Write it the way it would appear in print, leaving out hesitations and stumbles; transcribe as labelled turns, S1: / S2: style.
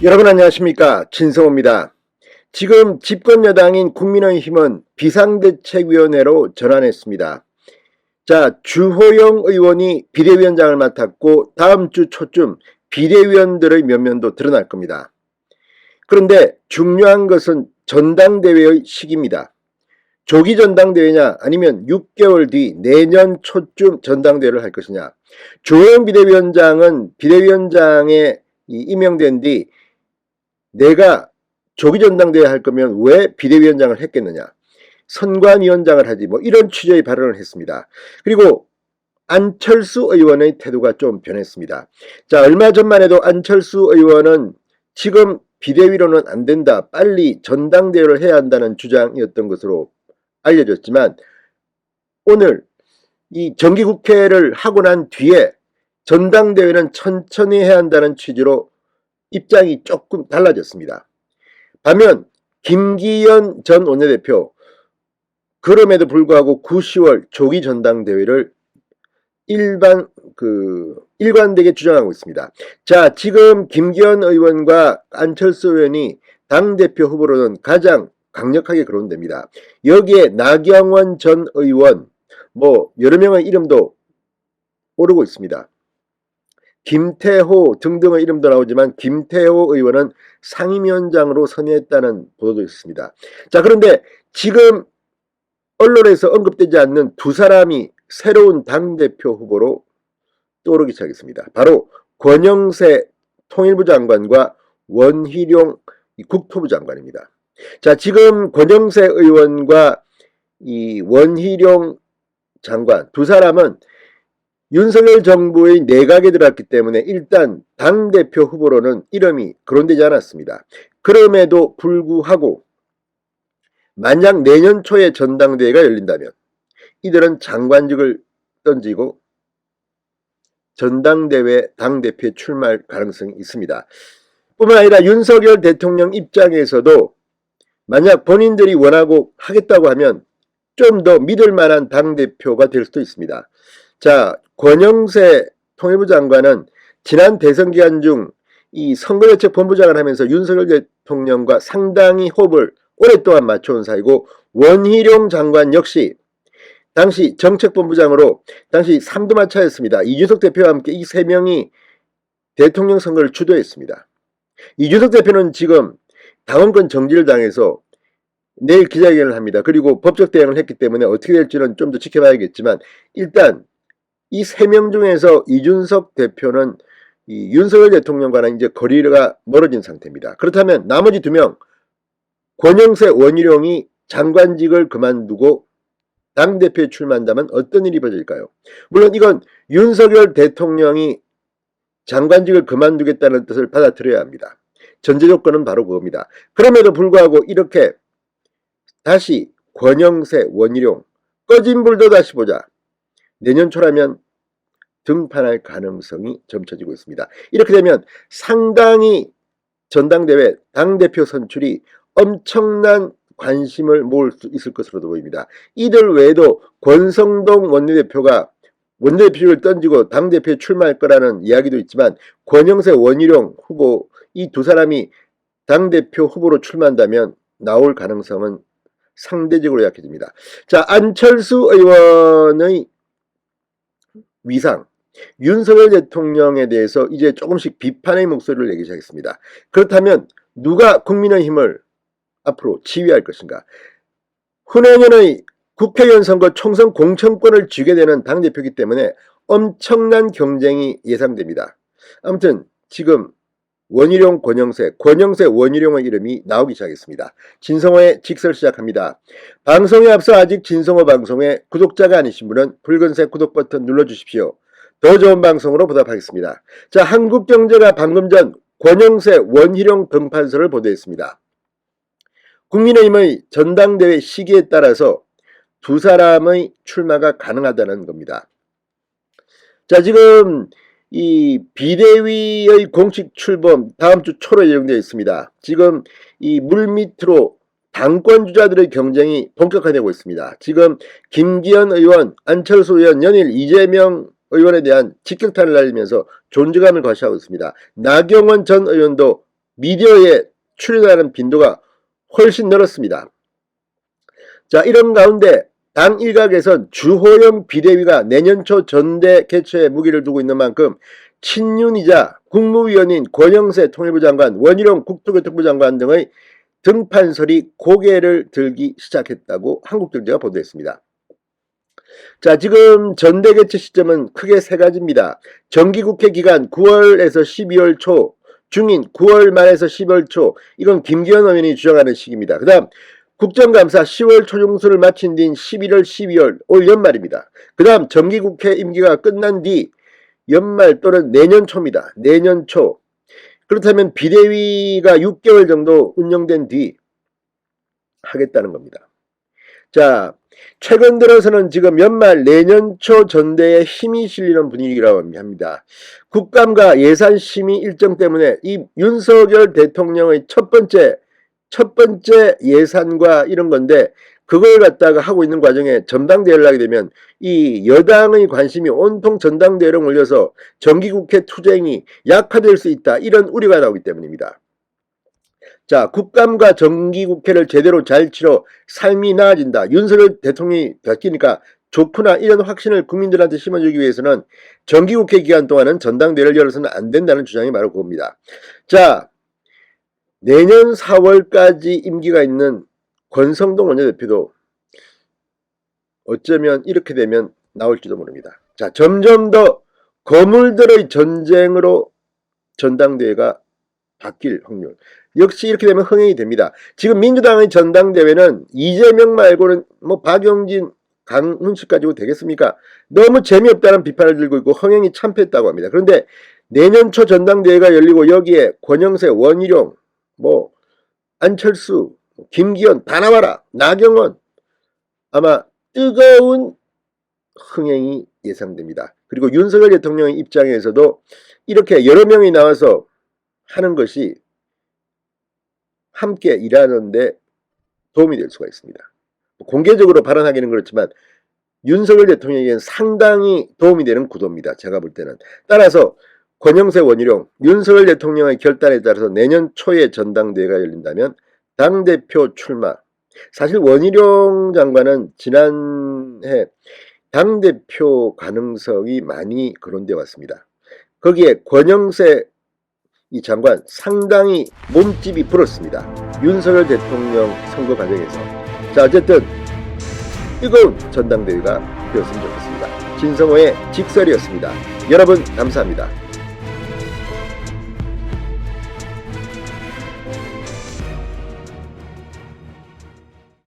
S1: 여러분 안녕하십니까, 진성호입니다. 지금 집권여당인 국민의힘은 비상대책위원회로 전환했습니다. 자, 주호영 의원이 비대위원장을 맡았고 다음 주 초쯤 비대위원들의 면면도 드러날 겁니다. 그런데 중요한 것은 전당대회의 시기입니다. 조기 전당대회냐 아니면 6개월 뒤 내년 초쯤 전당대회를 할 것이냐. 주호영 비대위원장은 비대위원장에 임명된 뒤 내가 조기 전당대회 할 거면 왜 비대위원장을 했겠느냐, 선관위원장을 하지, 이런 취지의 발언을 했습니다. 그리고 안철수 의원의 태도가 좀 변했습니다. 자, 얼마 전만 해도 안철수 의원은 지금 비대위로는 안 된다, 빨리 전당대회를 해야 한다는 주장이었던 것으로 알려졌지만, 오늘 이 정기국회를 하고 난 뒤에 전당대회는 천천히 해야 한다는 취지로 입장이 조금 달라졌습니다. 반면 김기현 전 원내대표, 그럼에도 불구하고 9, 10월 조기 전당대회를 일관되게 주장하고 있습니다. 자, 지금 김기현 의원과 안철수 의원이 당대표 후보로는 가장 강력하게 거론됩니다. 여기에 나경원 전 의원, 여러 명의 이름도 오르고 있습니다. 김태호 등등의 이름도 나오지만 김태호 의원은 상임위원장으로 선임했다는 보도도 있습니다. 자, 그런데 지금 언론에서 언급되지 않는 두 사람이 새로운 당대표 후보로 떠오르기 시작했습니다. 바로 권영세 통일부 장관과 원희룡 국토부 장관입니다. 자, 지금 권영세 의원과 이 원희룡 장관 두 사람은 윤석열 정부의 내각에 들어왔기 때문에 일단 당대표 후보로는 이름이 거론되지 않았습니다. 그럼에도 불구하고 만약 내년 초에 전당대회가 열린다면 이들은 장관직을 던지고 전당대회 당대표에 출마할 가능성이 있습니다. 뿐만 아니라 윤석열 대통령 입장에서도 만약 본인들이 원하고 하겠다고 하면 좀 더 믿을 만한 당대표가 될 수도 있습니다. 자, 권영세 통일부 장관은 지난 대선 기간 중 이 선거대책본부장을 하면서 윤석열 대통령과 상당히 호흡을 오랫동안 맞춰온 사이고, 원희룡 장관 역시 당시 정책본부장으로 당시 3두마차였습니다. 이준석 대표와 함께 이 세 명이 대통령 선거를 주도했습니다. 이준석 대표는 지금 당원권 정지를 당해서 내일 기자회견을 합니다. 그리고 법적 대응을 했기 때문에 어떻게 될지는 좀 더 지켜봐야겠지만, 일단 이 세 명 중에서 이준석 대표는 이 윤석열 대통령과는 이제 거리가 멀어진 상태입니다. 그렇다면 나머지 두 명, 권영세, 원희룡이 장관직을 그만두고 당대표에 출마한다면 어떤 일이 벌어질까요? 물론 이건 윤석열 대통령이 장관직을 그만두겠다는 뜻을 받아들여야 합니다. 전제 조건은 바로 그겁니다. 그럼에도 불구하고 이렇게 다시 권영세, 원희룡, 꺼진 불도 다시 보자, 내년 초라면 등판할 가능성이 점쳐지고 있습니다. 이렇게 되면 상당히 전당대회 당대표 선출이 엄청난 관심을 모을 수 있을 것으로도 보입니다. 이들 외에도 권성동 원내대표가 원내대표를 던지고 당대표에 출마할 거라는 이야기도 있지만, 권영세, 원희룡 후보, 이 두 사람이 당대표 후보로 출마한다면 나올 가능성은 상대적으로 약해집니다. 자, 안철수 의원의 위상, 윤석열 대통령에 대해서 이제 조금씩 비판의 목소리를 내기 시작했습니다. 그렇다면 누가 국민의힘을 앞으로 지휘할 것인가? 후내년의 국회의원 선거 총선 공천권을 쥐게 되는 당대표이기 때문에 엄청난 경쟁이 예상됩니다. 아무튼 지금 원희룡, 권영세, 원희룡의 이름이 나오기 시작했습니다. 진성호의 직설 시작합니다. 방송에 앞서 아직 진성호 방송에 구독자가 아니신 분은 붉은색 구독 버튼 눌러주십시오. 더 좋은 방송으로 보답하겠습니다. 자, 한국경제가 방금 전 권영세, 원희룡 등판설을 보도했습니다. 국민의힘의 전당대회 시기에 따라서 두 사람의 출마가 가능하다는 겁니다. 자, 지금 이 비대위의 공식 출범 다음 주 초로 예정되어 있습니다. 지금 이 물밑으로 당권 주자들의 경쟁이 본격화되고 있습니다. 지금 김기현 의원, 안철수 의원, 연일 이재명 의원에 대한 직격탄을 날리면서 존재감을 과시하고 있습니다. 나경원 전 의원도 미디어에 출연하는 빈도가 훨씬 늘었습니다. 자, 이런 가운데 당 일각에선 주호영 비대위가 내년 초 전대 개최에 무기를 두고 있는 만큼 친윤이자 국무위원인 권영세 통일부 장관, 원희룡 국토교통부 장관 등의 등판설이 고개를 들기 시작했다고 한국경제가 보도했습니다. 자, 지금 전대 개최 시점은 크게 세 가지입니다. 정기국회 기간 9월에서 12월 초, 중인 9월 말에서 10월 초, 이건 김기현 의원이 주장하는 시기입니다. 그 다음 국정감사 10월 초중순을 마친 뒤인 11월, 12월, 올 연말입니다. 그 다음 정기국회 임기가 끝난 뒤 연말 또는 내년 초입니다. 내년 초. 그렇다면 비대위가 6개월 정도 운영된 뒤 하겠다는 겁니다. 자, 최근 들어서는 지금 연말 내년 초 전대에 힘이 실리는 분위기라고 합니다. 국감과 예산심의 일정 때문에 이 윤석열 대통령의 첫 번째 예산과 이런 건데, 그걸 갖다가 하고 있는 과정에 전당대회를 하게 되면 이 여당의 관심이 온통 전당대회로 몰려서 정기국회 투쟁이 약화될 수 있다, 이런 우려가 나오기 때문입니다. 자, 국감과 정기국회를 제대로 잘 치러 삶이 나아진다, 윤석열 대통령이 바뀌니까 좋구나, 이런 확신을 국민들한테 심어주기 위해서는 정기국회 기간 동안은 전당대회를 열어서는 안 된다는 주장이 바로 그겁니다. 자, 내년 4월까지 임기가 있는 권성동 원내대표도 어쩌면 이렇게 되면 나올지도 모릅니다. 자, 점점 더 거물들의 전쟁으로 전당대회가 바뀔 확률. 역시 이렇게 되면 흥행이 됩니다. 지금 민주당의 전당대회는 이재명 말고는 뭐 박용진, 강훈식 가지고 되겠습니까? 너무 재미없다는 비판을 들고 있고 흥행이 참패했다고 합니다. 그런데 내년 초 전당대회가 열리고 여기에 권영세, 원희룡, 뭐 안철수, 김기현 다 나와라, 나경원, 아마 뜨거운 흥행이 예상됩니다. 그리고 윤석열 대통령의 입장에서도 이렇게 여러 명이 나와서 하는 것이 함께 일하는데 도움이 될 수가 있습니다. 공개적으로 발언하기는 그렇지만 윤석열 대통령에게는 상당히 도움이 되는 구도입니다. 제가 볼 때는. 따라서 권영세, 원희룡, 윤석열 대통령의 결단에 따라서 내년 초에 전당대회가 열린다면 당대표 출마. 사실 원희룡 장관은 지난해 당대표 가능성이 많이 거론되어 왔습니다. 거기에 권영세 이 장관 상당히 몸집이 불었습니다. 윤석열 대통령 선거 과정에서. 자, 어쨌든 뜨거운 전당대회가 되었으면 좋겠습니다. 진성호의 직설이었습니다. 여러분 감사합니다.